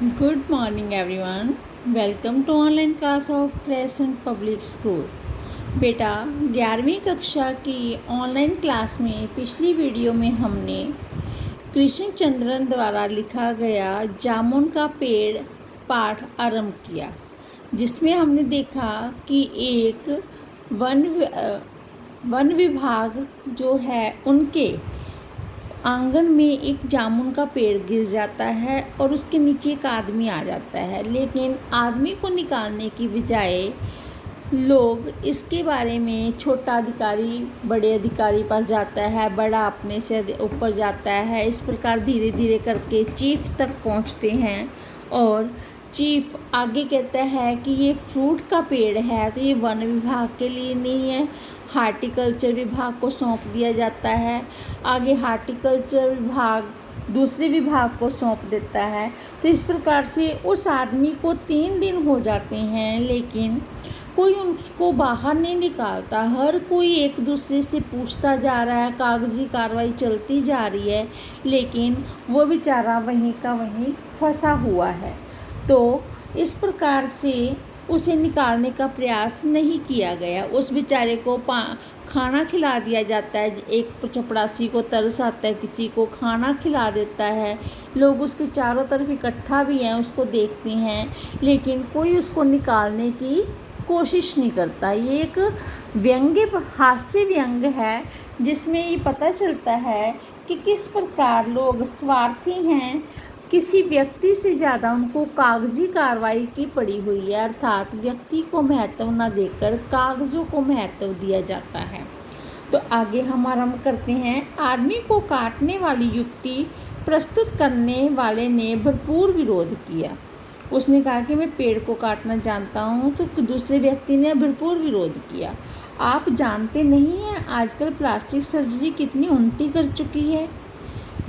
Good morning everyone. Welcome to online class of crescent public school. बेटा 11वीं कक्षा की ऑनलाइन क्लास में पिछली वीडियो में हमने कृष्ण चंद्रन द्वारा लिखा गया जामुन का पेड़ पाठ आरंभ किया, जिसमें हमने देखा कि एक वन विभाग जो है उनके आंगन में एक जामुन का पेड़ गिर जाता है और उसके नीचे एक आदमी आ जाता है, लेकिन आदमी को निकालने की बजाय लोग इसके बारे में छोटा अधिकारी बड़े अधिकारी पास जाता है, बड़ा अपने से ऊपर जाता है। इस प्रकार धीरे धीरे करके चीफ तक पहुंचते हैं और चीफ आगे कहता है कि ये फ्रूट का पेड़ है तो ये वन विभाग के लिए नहीं है, हार्टिकल्चर विभाग को सौंप दिया जाता है। आगे हार्टिकल्चर विभाग दूसरे विभाग को सौंप देता है। तो इस प्रकार से उस आदमी को 3 दिन हो जाते हैं, लेकिन कोई उसको बाहर नहीं निकालता। हर कोई एक दूसरे से पूछता जा रहा है, कागजी कार्रवाई चलती जा रही है, लेकिन वो बेचारा वहीं का वहीं फंसा हुआ है। तो इस प्रकार से उसे निकालने का प्रयास नहीं किया गया। उस बेचारे को खाना खिला दिया जाता है। एक चपरासी को तरस आता है, किसी को खाना खिला देता है। लोग उसके चारों तरफ इकट्ठा भी हैं, उसको देखते हैं, लेकिन कोई उसको निकालने की कोशिश नहीं करता। ये एक हास्य व्यंग है, जिसमें ये पता चलता है कि किस प्रकार लोग स्वार्थी हैं। किसी व्यक्ति से ज़्यादा उनको कागजी कार्रवाई की पड़ी हुई है, अर्थात व्यक्ति को महत्व न देकर कागज़ों को महत्व दिया जाता है। तो आगे हम आरंभ करते हैं। आदमी को काटने वाली युक्ति प्रस्तुत करने वाले ने भरपूर विरोध किया। उसने कहा कि मैं पेड़ को काटना जानता हूँ, तो दूसरे व्यक्ति ने भरपूर विरोध किया। आप जानते नहीं हैं आजकल प्लास्टिक सर्जरी कितनी उन्नति कर चुकी है।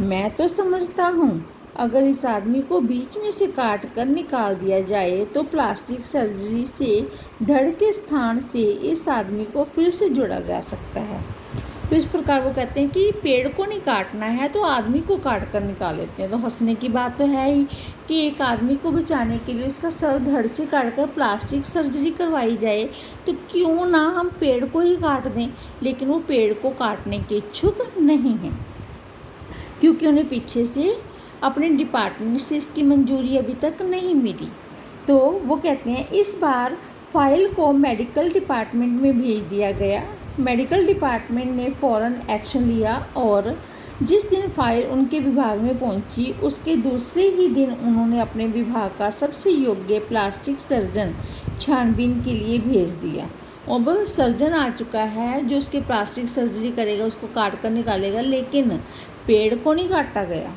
मैं तो समझता हूँ अगर इस आदमी को बीच में से काट कर निकाल दिया जाए तो प्लास्टिक सर्जरी से धड़ के स्थान से इस आदमी को फिर से जोड़ा जा सकता है। तो इस प्रकार वो कहते हैं कि पेड़ को नहीं काटना है तो आदमी को काट कर निकाल लेते हैं। तो हंसने की बात तो है ही कि एक आदमी को बचाने के लिए उसका सर धड़ से काट कर प्लास्टिक सर्जरी करवाई जाए, तो क्यों ना हम पेड़ को ही काट दें। लेकिन वो पेड़ को काटने के इच्छुक नहीं हैं, क्योंकि उन्हें पीछे से अपने डिपार्टमेंट से इसकी मंजूरी अभी तक नहीं मिली। तो वो कहते हैं इस बार फाइल को मेडिकल डिपार्टमेंट में भेज दिया गया। मेडिकल डिपार्टमेंट ने फ़ौरन एक्शन लिया और जिस दिन फाइल उनके विभाग में पहुंची उसके दूसरे ही दिन उन्होंने अपने विभाग का सबसे योग्य प्लास्टिक सर्जन छानबीन के लिए भेज दिया। अब सर्जन आ चुका है जो उसके प्लास्टिक सर्जरी करेगा, उसको काट कर निकालेगा, लेकिन पेड़ को नहीं काटा गया।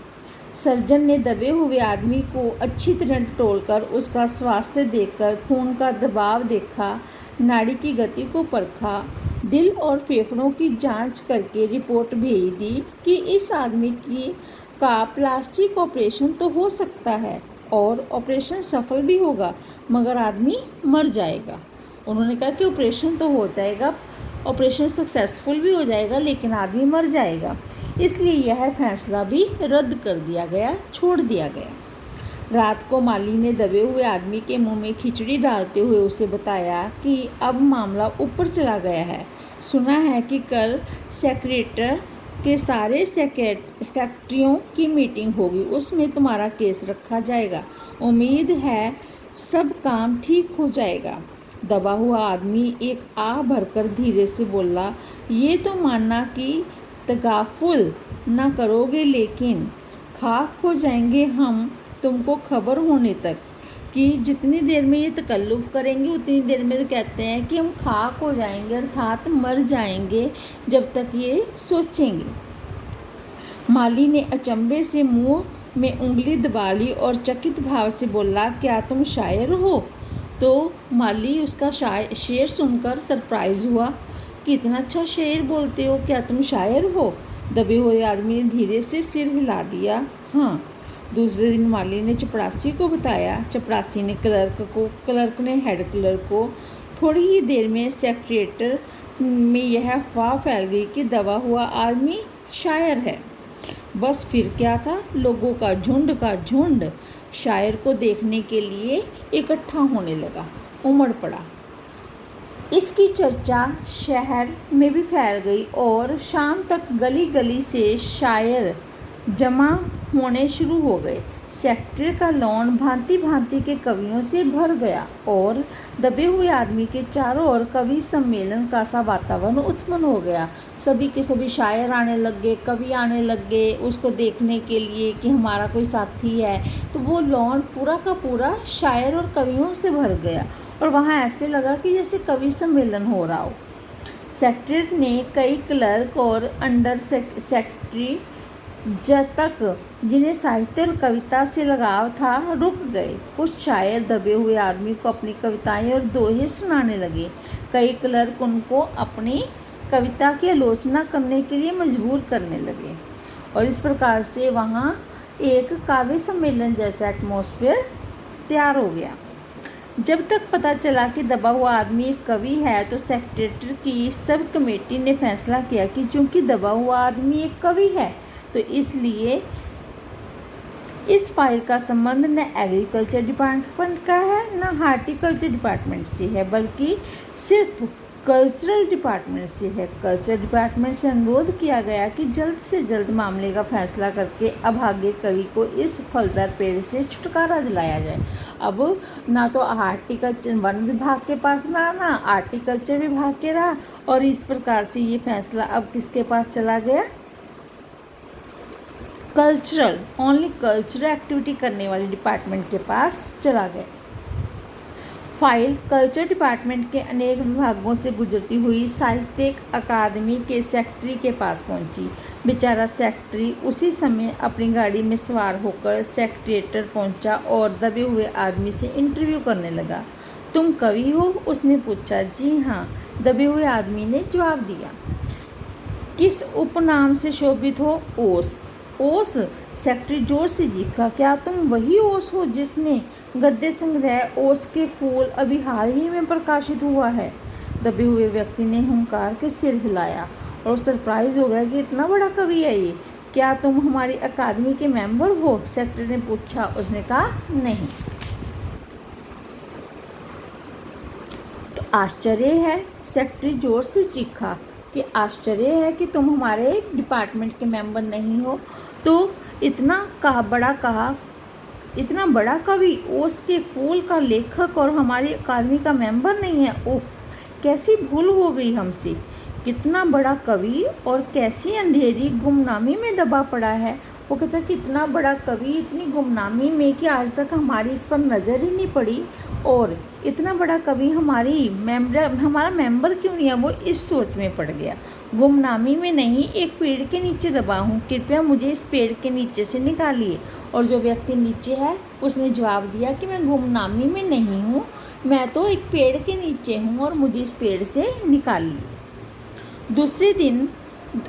सर्जन ने दबे हुए आदमी को अच्छी तरह टटोलकर उसका स्वास्थ्य देखकर खून का दबाव देखा, नाड़ी की गति को परखा, दिल और फेफड़ों की जांच करके रिपोर्ट भेज दी कि इस आदमी का प्लास्टिक ऑपरेशन तो हो सकता है और ऑपरेशन सफल भी होगा, मगर आदमी मर जाएगा। उन्होंने कहा कि ऑपरेशन तो हो जाएगा, ऑपरेशन सक्सेसफुल भी हो जाएगा, लेकिन आदमी मर जाएगा। इसलिए यह फैसला भी रद्द कर दिया गया, छोड़ दिया गया। रात को माली ने दबे हुए आदमी के मुंह में खिचड़ी डालते हुए उसे बताया कि अब मामला ऊपर चला गया है। सुना है कि कल सेक्रेटर के सारे सेक्रेटरियों की मीटिंग होगी, उसमें तुम्हारा केस रखा जाएगा। उम्मीद है सब काम ठीक हो जाएगा। दबा हुआ आदमी एक आह भरकर धीरे से बोला, ये तो मानना कि तगाफुल ना करोगे, लेकिन खाक हो जाएंगे हम तुमको खबर होने तक। कि जितनी देर में ये तकल्लुफ़ करेंगे उतनी देर में तो कहते हैं कि हम खाक हो जाएंगे, अर्थात मर जाएंगे जब तक ये सोचेंगे। माली ने अचंभे से मुंह में उंगली दबा ली और चकित भाव से बोला, क्या तुम शायर हो? तो माली उसका शेर सुनकर सरप्राइज़ हुआ कि इतना अच्छा शेर बोलते हो, क्या तुम शायर हो? दबे हुए आदमी ने धीरे से सिर हिला दिया, हाँ। दूसरे दिन माली ने चपरासी को बताया, चपरासी ने क्लर्क ने हेड क्लर्क को। थोड़ी ही देर में सेक्रेटर में यह अफवाह फैल गई कि दबा हुआ आदमी शायर है। बस फिर क्या था, लोगों का झुंड शायर को देखने के लिए इकट्ठा होने लगा, उमड़ पड़ा। इसकी चर्चा शहर में भी फैल गई और शाम तक गली गली से शायर जमा होने शुरू हो गए। सेक्रेटरी का लॉन भांति भांति के कवियों से भर गया और दबे हुए आदमी के चारों ओर कवि सम्मेलन का सा वातावरण उत्पन्न हो गया। सभी के सभी शायर आने लग गए, कवि आने लग गए उसको देखने के लिए कि हमारा कोई साथी है। तो वो लॉन पूरा का पूरा शायर और कवियों से भर गया और वहाँ ऐसे लगा कि जैसे कवि सम्मेलन हो रहा हो। सेक्रेटरी ने कई क्लर्क और अंडर सेक्रेटरी तक जिन्हें साहित्य और कविता से लगाव था रुक गए। कुछ शायर दबे हुए आदमी को अपनी कविताएं और दोहे सुनाने लगे। कई क्लर्क उनको अपनी कविता की आलोचना करने के लिए मजबूर करने लगे और इस प्रकार से वहाँ एक काव्य सम्मेलन जैसा एटमॉस्फेयर तैयार हो गया। जब तक पता चला कि दबा हुआ आदमी एक कवि है तो सेक्रेटरी की सब कमेटी ने फैसला किया कि चूंकि दबा हुआ आदमी एक कवि है तो इसलिए इस फाइल का संबंध न एग्रीकल्चर डिपार्टमेंट का है न हार्टिकल्चर डिपार्टमेंट से है बल्कि सिर्फ कल्चरल डिपार्टमेंट से है। कल्चर डिपार्टमेंट से अनुरोध किया गया कि जल्द से जल्द मामले का फैसला करके अभागे कवि को इस फलदार पेड़ से छुटकारा दिलाया जाए। अब ना तो हार्टिकल्चर वन विभाग के पास रहा ना हार्टिकल्चर विभाग के रहा और इस प्रकार से ये फैसला अब किसके पास चला गया? कल्चरल ओनली कल्चरल एक्टिविटी करने वाले डिपार्टमेंट के पास चला गया। फाइल कल्चर डिपार्टमेंट के अनेक विभागों से गुजरती हुई साहित्यिक अकादमी के सेक्रेटरी के पास पहुंची। बेचारा सेक्रेटरी उसी समय अपनी गाड़ी में सवार होकर सेक्रेटेरिएट पहुंचा और दबे हुए आदमी से इंटरव्यू करने लगा। तुम कवि हो? उसने पूछा। जी हाँ, दबे हुए आदमी ने जवाब दिया। किस उपनाम से शोभित हो? ओस। ओस? सेक्रेटरी जोर से चीखा। क्या तुम वही ओस हो जिसने गद्य संग्रह ओस के फूल अभी हाल ही में प्रकाशित हुआ है? दबे हुए व्यक्ति ने हुंकार के सिर हिलाया और सरप्राइज हो गया कि इतना बड़ा कवि है ये। क्या तुम हमारी अकादमी के मेंबर हो? सेक्रेटरी ने पूछा। उसने कहा नहीं। तो आश्चर्य है, सेक्रेटरी जोर से चीखा कि आश्चर्य है कि तुम हमारे डिपार्टमेंट के मेंबर नहीं हो। तो इतना बड़ा कवि ओस के फूल का लेखक और हमारी अकादमी का मेंबर नहीं है? उफ, कैसी भूल हो गई हमसे। कितना बड़ा कवि और कैसी अंधेरी गुमनामी में दबा पड़ा है। वो कहता है कि इतना बड़ा कवि इतनी गुमनामी में कि आज तक हमारी इस पर नज़र ही नहीं पड़ी और इतना बड़ा कवि हमारा मेंबर क्यों नहीं है। वो इस सोच में पड़ गया। गुमनामी में नहीं, एक पेड़ के नीचे दबा हूँ, कृपया मुझे इस पेड़ के नीचे से निकालिए। और जो व्यक्ति नीचे है उसने जवाब दिया कि मैं गुमनामी में नहीं हूँ, मैं तो एक पेड़ के नीचे हूँ और मुझे इस पेड़ से निकालिए। दूसरे दिन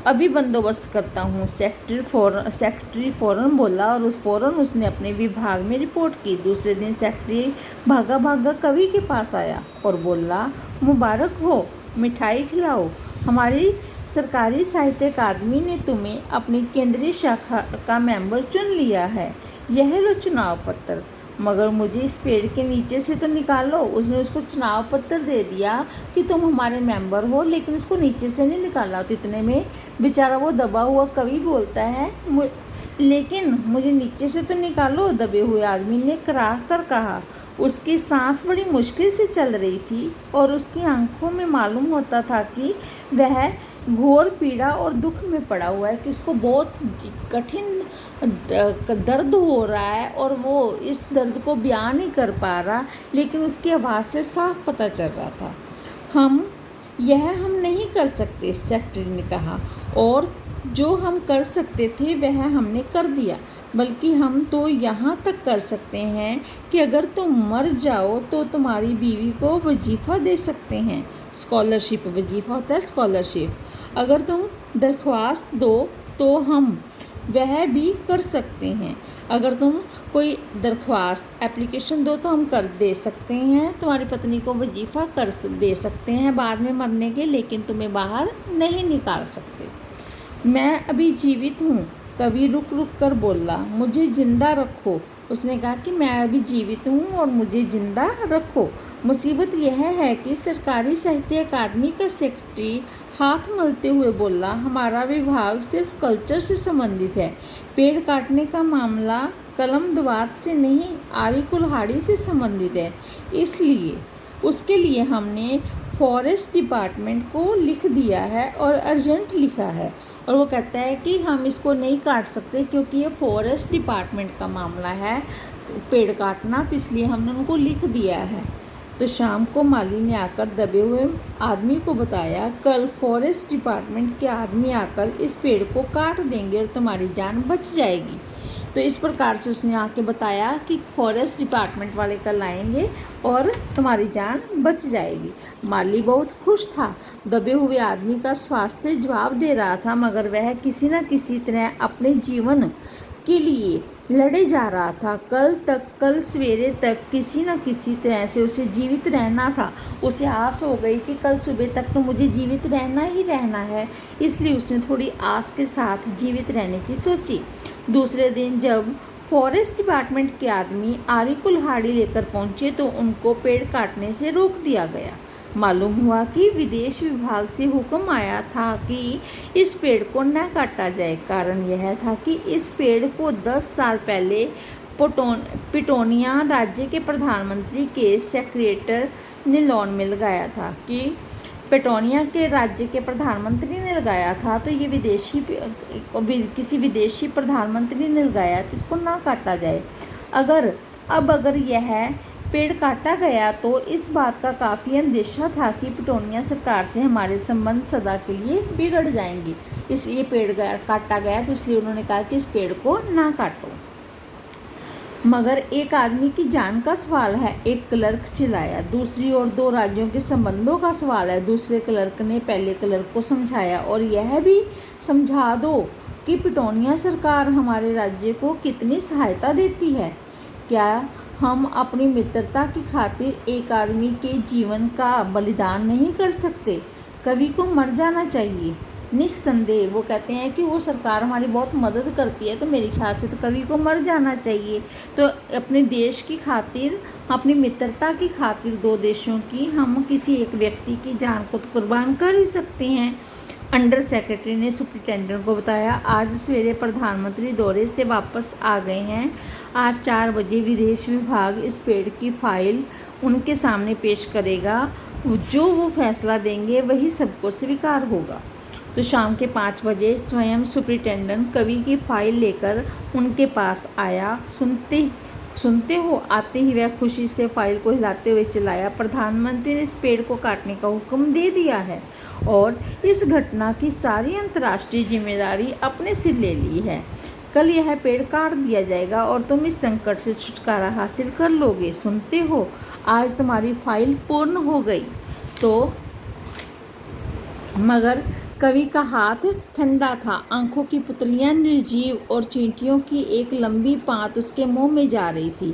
अभी बंदोबस्त करता हूँ, सेक्रेटरी फ़ौरन बोला और फ़ौरन उसने अपने विभाग में रिपोर्ट की। दूसरे दिन सेक्रेटरी भागा भागा कवि के पास आया और बोला, मुबारक हो, मिठाई खिलाओ, हमारी सरकारी साहित्य अकादमी ने तुम्हें अपनी केंद्रीय शाखा का मेंबर चुन लिया है। यह लो चुनाव पत्र, मगर मुझे इस पेड़ के नीचे से तो निकालो। उसने उसको चुनाव पत्र दे दिया कि तुम हमारे मेंबर हो, लेकिन उसको नीचे से नहीं निकाला। तो इतने में बेचारा वो दबा हुआ कवि बोलता है, लेकिन मुझे नीचे से तो निकालो। दबे हुए आदमी ने कराह कर कहा। उसकी सांस बड़ी मुश्किल से चल रही थी और उसकी आंखों में मालूम होता था कि वह घोर पीड़ा और दुख में पड़ा हुआ है, कि उसको बहुत कठिन दर्द हो रहा है और वो इस दर्द को बयान नहीं कर पा रहा, लेकिन उसकी आवाज़ से साफ पता चल रहा था। हम नहीं कर सकते, सेक्रेटरी ने कहा, और जो हम कर सकते थे वह हमने कर दिया। बल्कि हम तो यहाँ तक कर सकते हैं कि अगर तुम मर जाओ तो तुम्हारी बीवी को वजीफ़ा दे सकते हैं। स्कॉलरशिप, वजीफ़ा होता है स्कॉलरशिप। अगर तुम दरख्वास्त दो तो हम वह भी कर सकते हैं। अगर तुम कोई दरख्वास्त एप्लीकेशन दो तो हम कर दे सकते हैं। तुम्हारी पत्नी को वजीफ़ा दे सकते हैं बाद में मरने के, लेकिन तुम्हें बाहर नहीं निकाल सकते। मैं अभी जीवित हूँ, कवि रुक रुक कर बोला। मुझे जिंदा रखो, उसने कहा कि मैं अभी जीवित हूँ और मुझे जिंदा रखो। मुसीबत यह है कि सरकारी साहित्य अकादमी का सेक्रेटरी हाथ मलते हुए बोला, हमारा विभाग सिर्फ कल्चर से संबंधित है, पेड़ काटने का मामला कलमदवात से नहीं आरी कुल्हाड़ी से संबंधित है, इसलिए उसके लिए हमने फॉरेस्ट डिपार्टमेंट को लिख दिया है और अर्जेंट लिखा है। और वो कहता है कि हम इसको नहीं काट सकते क्योंकि ये फॉरेस्ट डिपार्टमेंट का मामला है, तो पेड़ काटना, तो इसलिए हमने उनको लिख दिया है। तो शाम को माली ने आकर दबे हुए आदमी को बताया, कल फॉरेस्ट डिपार्टमेंट के आदमी आकर इस पेड़ को काट देंगे और तुम्हारी जान बच जाएगी। तो इस प्रकार से उसने आके बताया कि फॉरेस्ट डिपार्टमेंट वाले कल आएंगे और तुम्हारी जान बच जाएगी। माली बहुत खुश था। दबे हुए आदमी का स्वास्थ्य जवाब दे रहा था, मगर वह किसी न किसी तरह अपने जीवन के लिए लड़े जा रहा था। कल सवेरे तक किसी न किसी तरह से उसे जीवित रहना था। उसे आस हो गई कि कल सुबह तक तो मुझे जीवित रहना ही रहना है, इसलिए उसने थोड़ी आस के साथ जीवित रहने की सोची। दूसरे दिन जब फॉरेस्ट डिपार्टमेंट के आदमी आरी कुल्हाड़ी लेकर पहुंचे तो उनको पेड़ काटने से रोक दिया गया। मालूम हुआ कि विदेश विभाग से हुक्म आया था कि इस पेड़ को न काटा जाए। कारण यह था कि इस पेड़ को 10 साल पहले पिटोनिया राज्य के प्रधानमंत्री के सेक्रेटर ने लॉन में लगाया था कि पेटोनिया के राज्य के प्रधानमंत्री ने लगाया था, तो ये किसी विदेशी प्रधानमंत्री ने लगाया, तो इसको ना काटा जाए। अगर यह पेड़ काटा गया तो इस बात का काफ़ी अंदेशा था कि पिटोनिया सरकार से हमारे संबंध सदा के लिए बिगड़ जाएंगे। इसलिए पेड़ काटा गया, तो इसलिए उन्होंने कहा कि इस पेड़ को ना काटो। मगर एक आदमी की जान का सवाल है, एक क्लर्क चिल्लाया। दूसरी ओर 2 राज्यों के संबंधों का सवाल है। दूसरे क्लर्क ने पहले क्लर्क को समझाया, और यह भी समझा दो कि पिटोनिया सरकार हमारे राज्य को कितनी सहायता देती है। क्या हम अपनी मित्रता की खातिर एक आदमी के जीवन का बलिदान नहीं कर सकते? कवि को मर जाना चाहिए। निस्संदेह वो कहते हैं कि वो सरकार हमारी बहुत मदद करती है, तो मेरे ख्याल से तो कवि को मर जाना चाहिए। तो अपने देश की खातिर, अपनी मित्रता की खातिर 2 देशों की, हम किसी एक व्यक्ति की जान को तो कुर्बान कर ही सकते हैं। अंडर सेक्रेटरी ने सुप्रिटेंडेंट को बताया, आज सवेरे प्रधानमंत्री दौरे से वापस आ गए हैं। आज 4 बजे विदेश विभाग इस पेड़ की फाइल उनके सामने पेश करेगा। जो वो फैसला देंगे वही सबको स्वीकार होगा। तो शाम के 5 बजे स्वयं सुप्रिटेंडेंट कवि की फाइल लेकर उनके पास आया। सुनते हो, आते ही वह खुशी से फाइल को हिलाते हुए चिल्लाया, प्रधानमंत्री ने इस पेड़ को काटने का हुक्म दे दिया है और इस घटना की सारी अंतर्राष्ट्रीय जिम्मेदारी अपने सिर ले ली है। कल यह पेड़ काट दिया जाएगा और तुम इस संकट से छुटकारा हासिल कर लोगे। सुनते हो, आज तुम्हारी फाइल पूर्ण हो गई। तो मगर कवि का हाथ ठंडा था। आंखों की पुतलियां निर्जीव और चींटियों की एक लंबी पात उसके मुंह में जा रही थी।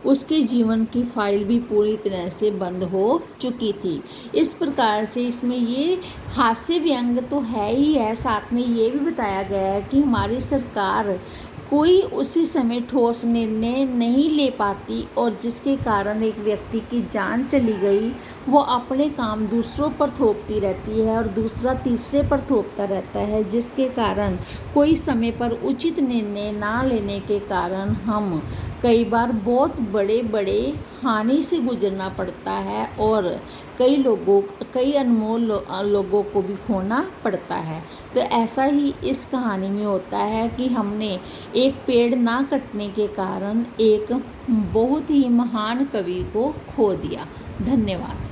उसके जीवन की फाइल भी पूरी तरह से बंद हो चुकी थी। इस प्रकार से इसमें ये हास्य व्यंग तो है ही है, साथ में ये भी बताया गया है कि हमारी सरकार कोई उसी समय ठोस निर्णय नहीं ले पाती और जिसके कारण एक व्यक्ति की जान चली गई। वो अपने काम दूसरों पर थोपती रहती है और दूसरा तीसरे पर थोपता रहता है, जिसके कारण कोई समय पर उचित निर्णय ना लेने के कारण हम कई बार बहुत बड़े हानि से गुजरना पड़ता है और कई अनमोल लोगों को भी खोना पड़ता है। तो ऐसा ही इस कहानी में होता है कि हमने एक पेड़ ना कटने के कारण एक बहुत ही महान कवि को खो दिया। धन्यवाद।